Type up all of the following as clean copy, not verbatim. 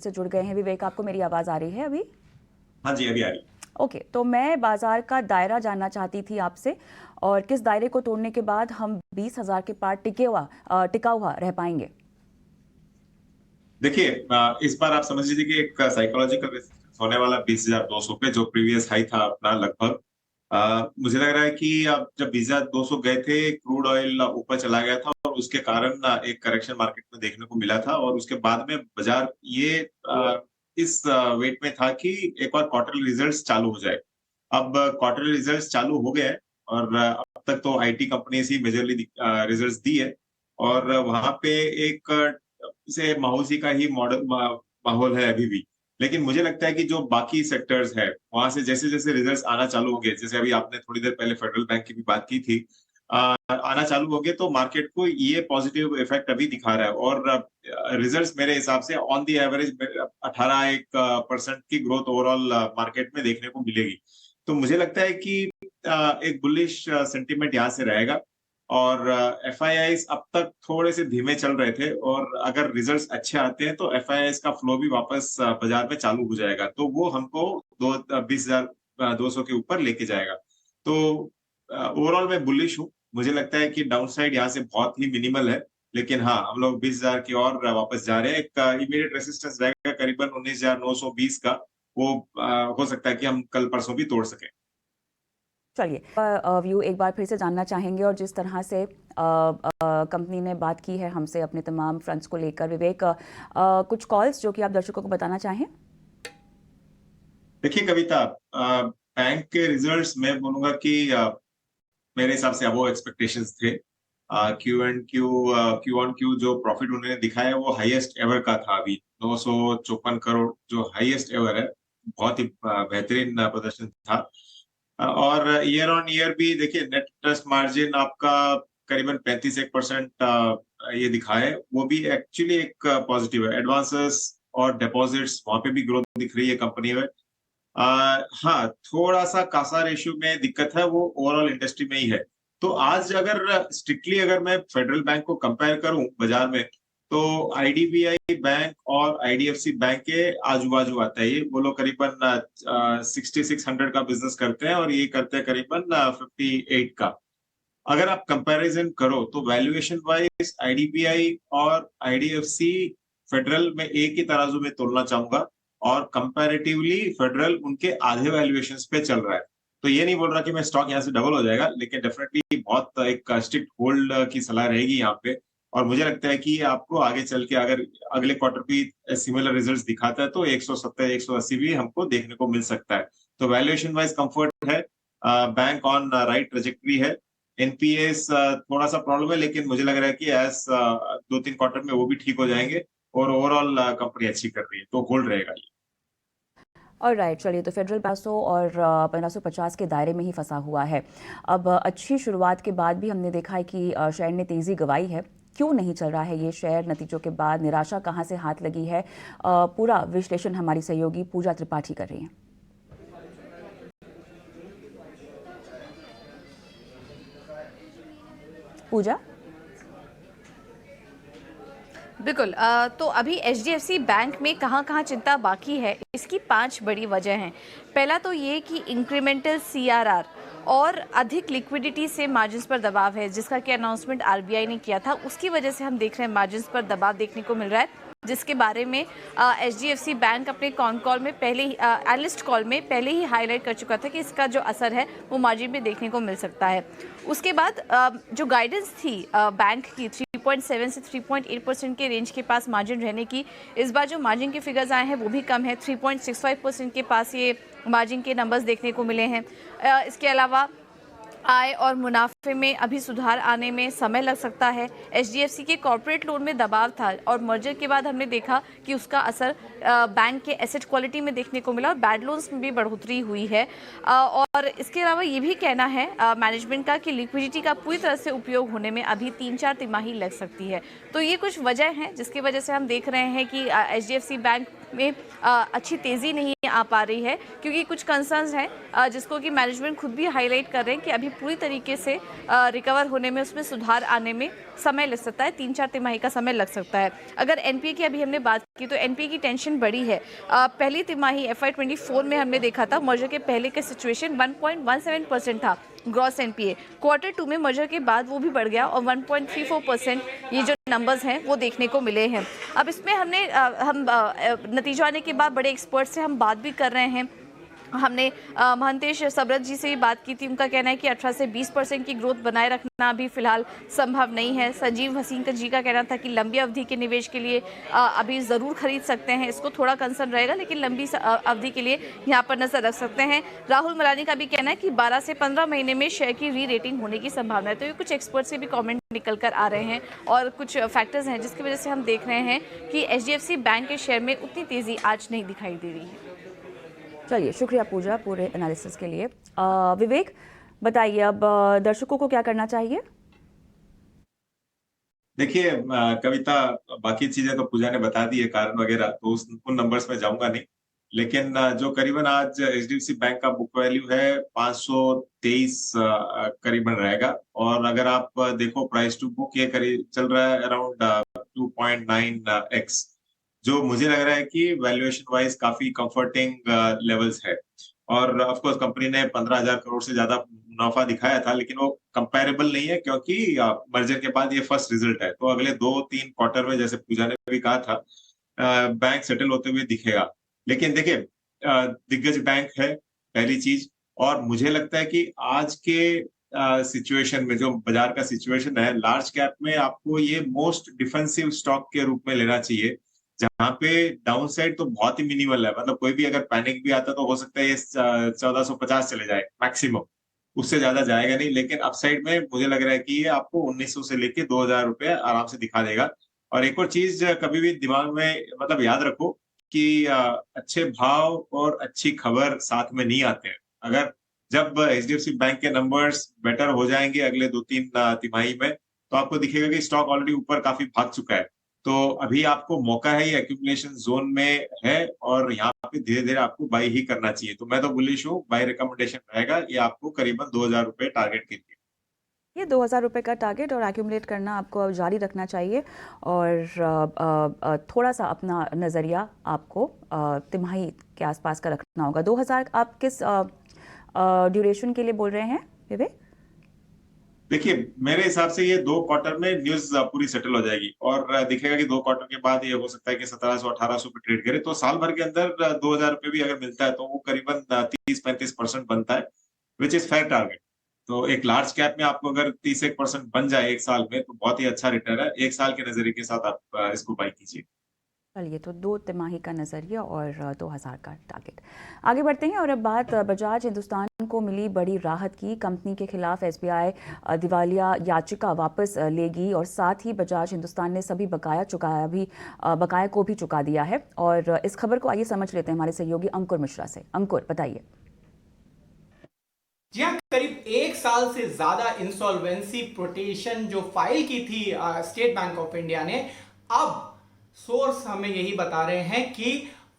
से जुड़ गए हैं। विवेक, आपको मेरी आवाज़ आ रही है अभी? हाँ जी, अभी आ रही। ओके, तो मैं बाजार का दायरा जानना चाहती थी आपसे, और किस दायरे को तोड़ने के बाद हम 20,000 के पार टिका हुआ रह पाएंगे। देखिए, इस बार आप समझ लीजिए कि एक साइकोलॉजिकल रेजिस्टेंस होने वाला 20,200 पे, जो प्रीवियस हाई था अपना लगभग। मुझे लग रहा है कि अब जब 20,200 गए थे, क्रूड ऑयल ऊपर चला गया था और उसके कारण एक करेक्शन मार्केट में देखने को मिला था, और उसके बाद में बाजार ये इस वेट में था कि एक बार क्वार्टरली रिजल्ट्स चालू हो जाए। अब क्वार्टरली रिजल्ट्स चालू हो गए हैं, और अब तक तो आईटी कंपनीज ही मेजरली रिजल्ट्स दी है, और वहां पे एक से माहौसी का ही माहौल है अभी भी। लेकिन मुझे लगता है कि जो बाकी सेक्टर्स है, वहां से जैसे जैसे रिजल्ट्स आना चालू होंगे, जैसे अभी आपने थोड़ी देर पहले फेडरल बैंक की भी बात की थी, आना चालू होंगे, तो मार्केट को ये पॉजिटिव इफेक्ट अभी दिखा रहा है। और रिजल्ट्स मेरे हिसाब से ऑन दी एवरेज 18% की ग्रोथ ओवरऑल मार्केट में देखने को मिलेगी। तो मुझे लगता है कि एक बुलिश सेंटीमेंट यहाँ से रहेगा, और एफआईआईज अब तक थोड़े से धीमे चल रहे थे, और अगर रिजल्ट्स अच्छे आते हैं तो एफआईआईज का फ्लो भी वापस बाजार में चालू हो जाएगा, तो वो हमको 20,200 के ऊपर लेके जाएगा। तो ओवरऑल मैं बुलिश हूँ। मुझे लगता है कि डाउन साइड यहाँ से बहुत ही मिनिमल है, लेकिन हाँ, हम लोग 20,000 की ओर वापस जा रहे हैं। एक इमीडिएट रेसिस्टेंस रहेगा करीबन 19,920 का। वो हो सकता है कि हम कल परसों भी तोड़ सकें। चलिए, व्यू एक बार फिर से जानना चाहेंगे, और जिस तरह से कंपनी ने बात की है हमसे अपने तमाम फ्रंट्स को लेकर। विवेक, कुछ कॉल्स जो कि आप दर्शकों को बताना चाहें। देखिए कविता, बैंक के रिजल्ट्स मैं बोलूंगा कि मेरे हिसाब से अबोव एक्सपेक्टेशंस थे। क्यू ऑन क्यू जो प्रॉफिट उन्होंने दिखाया वो हाईएस्ट एवर का था। अभी 954 करोड़ जो हाईएस्ट एवर है, बहुत ही बेहतरीन प्रदर्शन था। और ईयर ऑन ईयर भी देखिए, नेट इंटरेस्ट मार्जिन आपका करीबन 35% ये दिखा है, वो भी एक्चुअली एक पॉजिटिव है। एडवांसेस और डिपॉजिट्स, वहां पे भी ग्रोथ दिख रही है कंपनी में। हाँ, थोड़ा सा कासा रेशियो में दिक्कत है, वो ओवरऑल इंडस्ट्री में ही है। तो आज अगर स्ट्रिक्टली अगर मैं फेडरल बैंक को कंपेयर करूं बाजार में, तो आईडीबीआई बैंक और आईडीएफसी बैंक के आजू बाजू आता है। ये वो लोग करीबन 6600 का बिजनेस करते हैं, और ये करते हैं करीबन 58 का। अगर आप कंपैरिजन करो तो वैल्यूएशन वाइज आईडीबीआई और आईडीएफसी फेडरल में एक ही तराजू में तोलना चाहूंगा, और कंपैरेटिवली फेडरल उनके आधे वैल्यूएशंस पे चल रहा है। तो ये नहीं बोल रहा कि मैं स्टॉक यहाँ से डबल हो जाएगा, लेकिन डेफिनेटली बहुत एक स्ट्रिक्ट होल्ड की सलाह रहेगी यहाँ पे। और मुझे लगता है कि आपको आगे चल के अगर अगले क्वार्टर भी सिमिलर रिजल्ट्स दिखाता है, तो 170 180 भी हमको देखने को मिल सकता है। तो वैल्यूएशन वाइज कंफर्ट है, बैंक ऑन राइट ट्रेजेक्टरी है। एनपीएस थोड़ा सा प्रॉब्लम है, लेकिन मुझे लग रहा है कि एज 2-3 क्वार्टर में वो भी ठीक हो जाएंगे, और ओवरऑल कंपनी अच्छी कर रही है, तो होल्ड रहेगा ये। और राइट, चलिए, तो फेडरल 500 और 1550 के दायरे में ही फंसा हुआ है। अब अच्छी शुरुआत के बाद भी हमने देखा है कि शेयर ने तेज़ी गंवाई है। क्यों नहीं चल रहा है ये शेयर? नतीजों के बाद निराशा कहाँ से हाथ लगी है? पूरा विश्लेषण हमारी सहयोगी पूजा त्रिपाठी कर रही हैं। पूजा। बिल्कुल। तो अभी एचडीएफसी बैंक में कहाँ कहाँ चिंता बाकी है, इसकी 5 बड़ी वजह हैं। पहला तो ये कि इंक्रीमेंटल सीआरआर और अधिक लिक्विडिटी से मार्जिन्स पर दबाव है, जिसका कि अनाउंसमेंट आरबीआई ने किया था। उसकी वजह से हम देख रहे हैं मार्जिन्स पर दबाव देखने को मिल रहा है, जिसके बारे में एचडीएफसी बैंक अपने कॉन कॉल में पहले ही एनालिस्ट कॉल में पहले ही हाईलाइट कर चुका था कि इसका जो असर है वो मार्जिन पे देखने को मिल सकता है। उसके बाद जो गाइडेंस थी बैंक की 3.7 से 3.8% के रेंज के पास मार्जिन रहने की, इस बार जो मार्जिन के फिगर्स आए हैं वो भी कम है। 3.65% के पास ये मार्जिन के नंबर्स देखने को मिले हैं। इसके अलावा आय और मुनाफे में अभी सुधार आने में समय लग सकता है। एचडीएफसी के कॉर्पोरेट लोन में दबाव था, और मर्जर के बाद हमने देखा कि उसका असर बैंक के एसेट क्वालिटी में देखने को मिला, और बैड लोन्स में भी बढ़ोतरी हुई है। और इसके अलावा ये भी कहना है मैनेजमेंट का कि लिक्विडिटी का पूरी तरह से उपयोग होने में अभी 3-4 तिमाही लग सकती है। तो ये कुछ वजह हैं जिसकी वजह से हम देख रहे हैं कि एचडीएफसी बैंक में अच्छी तेज़ी नहीं आ पा रही है, क्योंकि कुछ कंसर्न्स हैं जिसको कि मैनेजमेंट खुद भी हाईलाइट कर रहे हैं कि अभी पूरी तरीके से रिकवर होने में, उसमें सुधार आने में समय लग सकता है, 3-4 तिमाही का समय लग सकता है। अगर एनपीए की अभी हमने बात की तो एनपीए की टेंशन बढ़ी है। पहली तिमाही FY24 में हमने देखा था मर्जर के पहले का सिचुएशन 1.17% था ग्रॉस एनपीए। क्वार्टर 2 में मर्जर के बाद वो भी बढ़ गया और 1.34% ये जो नंबर्स हैं वो देखने को मिले हैं। अब इसमें हम नतीजा आने के बाद बड़े एक्सपर्ट से हम बात भी कर रहे हैं। हमने महंतेश सबरत जी से भी बात की थी। उनका कहना है कि 18 से 20% की ग्रोथ बनाए रखना अभी फिलहाल संभव नहीं है। संजीव हसीन जी का कहना था कि लंबी अवधि के निवेश के लिए अभी ज़रूर खरीद सकते हैं, इसको थोड़ा कंसर्न रहेगा, लेकिन लंबी अवधि के लिए यहाँ पर नजर रख सकते हैं। राहुल मलानी का भी कहना है कि 12 से 15 महीने में शेयर की री रेटिंग होने की संभावना है। तो ये कुछ एक्सपर्ट से भी कॉमेंट निकल कर आ रहे हैं और कुछ फैक्टर्स हैं जिसकी वजह से हम देख रहे हैं कि HDFC बैंक के शेयर में उतनी तेज़ी आज नहीं दिखाई दे रही है। चलिए, शुक्रिया पूजा पूरे एनालिसिस के लिए। विवेक बताइए, अब दर्शकों को क्या करना चाहिए? देखिए कविता, बाकी चीजें तो पूजा ने बता दी है, कारण वगैरह, तो उन नंबर्स में जाऊंगा नहीं। लेकिन जो करीबन आज HDFC बैंक का बुक वैल्यू है 523 करीबन रहेगा। और अगर आप देखो प्राइस टू बुक, ये करीब चल रहा है अराउंड 2.9x, जो मुझे लग रहा है कि वैल्यूएशन वाइज काफी कंफर्टिंग लेवल्स है। और ऑफ कोर्स कंपनी ने 15,000 करोड़ से ज्यादा मुनाफा दिखाया था, लेकिन वो कंपैरेबल नहीं है क्योंकि मर्जर के बाद ये फर्स्ट रिजल्ट है। तो अगले 2-3 क्वार्टर में, जैसे पूजा ने भी कहा था, बैंक सेटल होते हुए दिखेगा। लेकिन देखिए दिग्गज बैंक है पहली चीज, और मुझे लगता है कि आज के सिचुएशन में जो बाजार का सिचुएशन है, लार्ज कैप में आपको ये मोस्ट डिफेंसिव स्टॉक के रूप में लेना चाहिए, जहां पे डाउन साइड तो बहुत ही मिनिमल है। मतलब कोई भी अगर पैनिक भी आता तो हो सकता है ये 1450 चले जाए मैक्सिमम, उससे ज्यादा जाएगा नहीं। लेकिन अपसाइड में मुझे लग रहा है कि ये आपको 1900 से लेके 2000 रुपए आराम से दिखा देगा। और एक और चीज कभी भी दिमाग में मतलब याद रखो कि अच्छे भाव और अच्छी खबर साथ में नहीं आते हैं। अगर जब HDFC बैंक के नंबर्स बेटर हो जाएंगे अगले 2-3 तिमाही में, तो आपको दिखेगा कि स्टॉक ऑलरेडी ऊपर काफी भाग चुका है। तो अभी आपको मौका है, ये एक्यूमुलेशन जोन में है और यहाँ पे धीरे धीरे आपको बाई ही करना चाहिए। तो मैं तो बुलिश हूँ, बाई रिकमेंडेशन रहेगा ये आपको करीबन 2000 रुपए टारगेट के लिए। ये 2000 रुपये का टारगेट और एक्यूमुलेट करना आपको जारी रखना चाहिए, और थोड़ा सा अपना नज़रिया आपको तिमाही के आसपास का रखना होगा। 2000 आप किस ड्यूरेशन के लिए बोल रहे हैं विवेक? देखिए मेरे हिसाब से ये 2 क्वार्टर में न्यूज पूरी सेटल हो जाएगी और दिखेगा कि 2 क्वार्टर के बाद ये हो सकता है कि 1700-1800 पे ट्रेड करे। तो साल भर के अंदर 2000 रुपये भी अगर मिलता है तो वो करीबन 30-35% बनता है, विच इज फेयर टारगेट। तो एक लार्ज कैप में आपको अगर 31% बन जाए एक साल में, तो बहुत ही अच्छा रिटर्न है। एक साल के नजरिए के साथ आप इसको बाई कीजिए। चलिए, तो 2 तिमाही का नज़रिया और 2000 का टारगेट। आगे बढ़ते हैं और अब बात बजाज हिंदुस्तान को मिली बड़ी राहत की। कंपनी के खिलाफ SBI दिवालिया याचिका वापस लेगी और साथ ही बजाज हिंदुस्तान ने सभी बकाया को भी चुका दिया है। और इस खबर को आइए समझ लेते हैं हमारे सहयोगी अंकुर मिश्रा से। अंकुर बताइए। जी हाँ, करीब 1 साल से ज्यादा इंसॉल्वेंसी प्रोटेक्शन जो फाइल की थी स्टेट बैंक ऑफ इंडिया ने, अब सोर्स हमें यही बता रहे हैं कि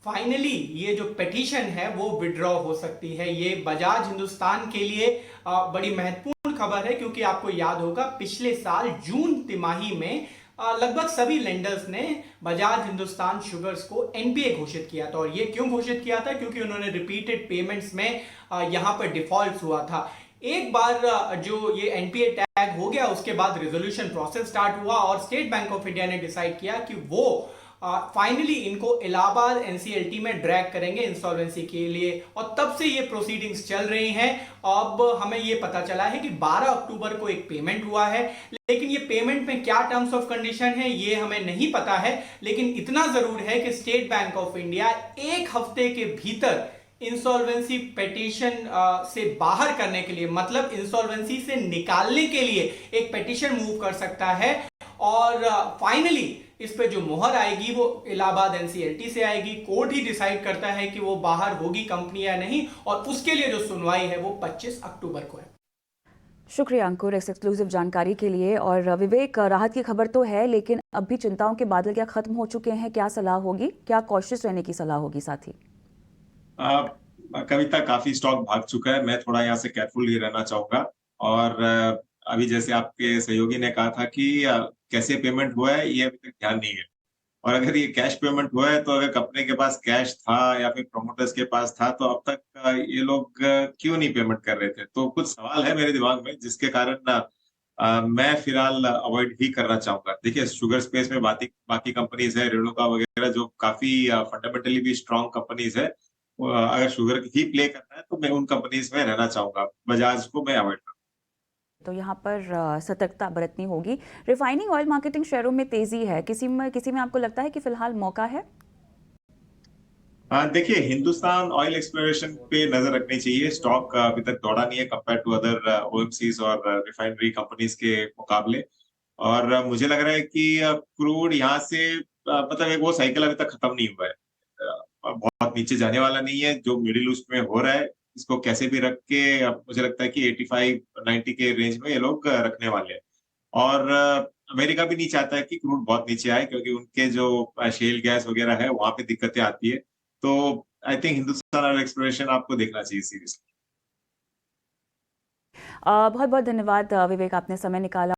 फाइनली ये जो पिटीशन है वो विड्रॉ हो सकती है। ये बजाज हिंदुस्तान के लिए बड़ी महत्वपूर्ण खबर है, क्योंकि आपको याद होगा पिछले साल जून तिमाही में लगभग सभी लेंडर्स ने बजाज हिंदुस्तान शुगर्स को एनपीए घोषित किया था। और ये क्यों घोषित किया था? क्योंकि उन्होंने रिपीटेड पेमेंट्स में यहां पर डिफॉल्ट हुआ था। एक बार जो ये एनपीए टैग हो गया, उसके बाद रेजोल्यूशन प्रोसेस स्टार्ट हुआ और स्टेट बैंक ऑफ इंडिया ने डिसाइड किया कि वो फाइनली इनको इलाहाबाद एनसीएलटी में ड्रैग करेंगे इंसॉल्वेंसी के लिए। और तब से ये प्रोसीडिंग्स चल रही हैं। अब हमें ये पता चला है कि 12 अक्टूबर को एक पेमेंट हुआ है, लेकिन ये पेमेंट में क्या टर्म्स ऑफ कंडीशन है ये हमें नहीं पता है। लेकिन इतना जरूर है कि स्टेट बैंक ऑफ इंडिया 1 हफ्ते के भीतर इंसॉल्वेंसी पिटीशन से बाहर करने के लिए, मतलब इंसॉल्वेंसी से निकालने के लिए एक पिटीशन मूव कर सकता है। और फाइनली इस पे जो मोहर आएगी वो इलाहाबाद एनसीएलटी से आएगी। कोर्ट ही डिसाइड करता है कि वो बाहर होगी कंपनी या नहीं, और उसके लिए जो सुनवाई है वो 25 अक्टूबर को है। शुक्रिया अंकुर इस एक्सक्लूसिव जानकारी के लिए। और विवेक, राहत की खबर तो है, लेकिन अब भी चिंताओं के बादल क्या खत्म हो चुके हैं? क्या सलाह होगी, क्या कॉशियस रहने की सलाह होगी साथ ही? कविता, काफी स्टॉक भाग चुका है। मैं थोड़ा यहाँ से केयरफुल ही रहना चाहूंगा। और अभी जैसे आपके सहयोगी ने कहा था कि कैसे पेमेंट हुआ है, ये अभी तक ध्यान नहीं है। और अगर ये कैश पेमेंट हुआ है, तो अगर कंपनी के पास कैश था या फिर प्रमोटर्स के पास था, तो अब तक ये लोग क्यों नहीं पेमेंट कर रहे थे? तो कुछ सवाल है मेरे दिमाग में, जिसके कारण मैं फिलहाल अवॉइड ही करना चाहूंगा। देखिए, शुगर स्पेस में बाकी बाकी कंपनीज है, रेणुका वगैरह, जो काफी फंडामेंटली भी स्ट्रांग कंपनीज है। अगर शुगर ही प्ले करना है, तो मैं उन कंपनीज में रहना चाहूंगा। बजाज को मैं अवॉइड करूंगा। तो यहाँ पर सतर्कता बरतनी होगी। रिफाइनिंग ऑयल मार्केटिंग शेयरों में तेजी है, किसी में आपको लगता है कि फिलहाल मौका है? देखिए, हिंदुस्तान ऑयल एक्सप्लोरेशन पे नजर रखनी चाहिए। स्टॉक अभी तक दौड़ा नहीं है कंपेयर टू अदर ओएमसीज और रिफाइनरी कंपनीज के मुकाबले। और मुझे लग रहा है कि क्रूड यहाँ से मतलब एक वो साइकिल अभी तक खत्म नहीं हुआ है। बहुत नीचे जाने वाला नहीं है। जो मिडिल ईस्ट में हो रहा है, इसको कैसे भी रख के मुझे लगता है कि 85-90 के रेंज में ये लोग रखने वाले हैं। और अमेरिका भी नहीं चाहता है कि क्रूड बहुत नीचे आए, क्योंकि उनके जो शेल गैस वगैरह है, वहां पे दिक्कतें आती है। तो I think Hindustan oil exploration आपको देखना चाहिए सीरीज। बहुत बहुत धन्यवाद विवेक, आपने समय निकाला।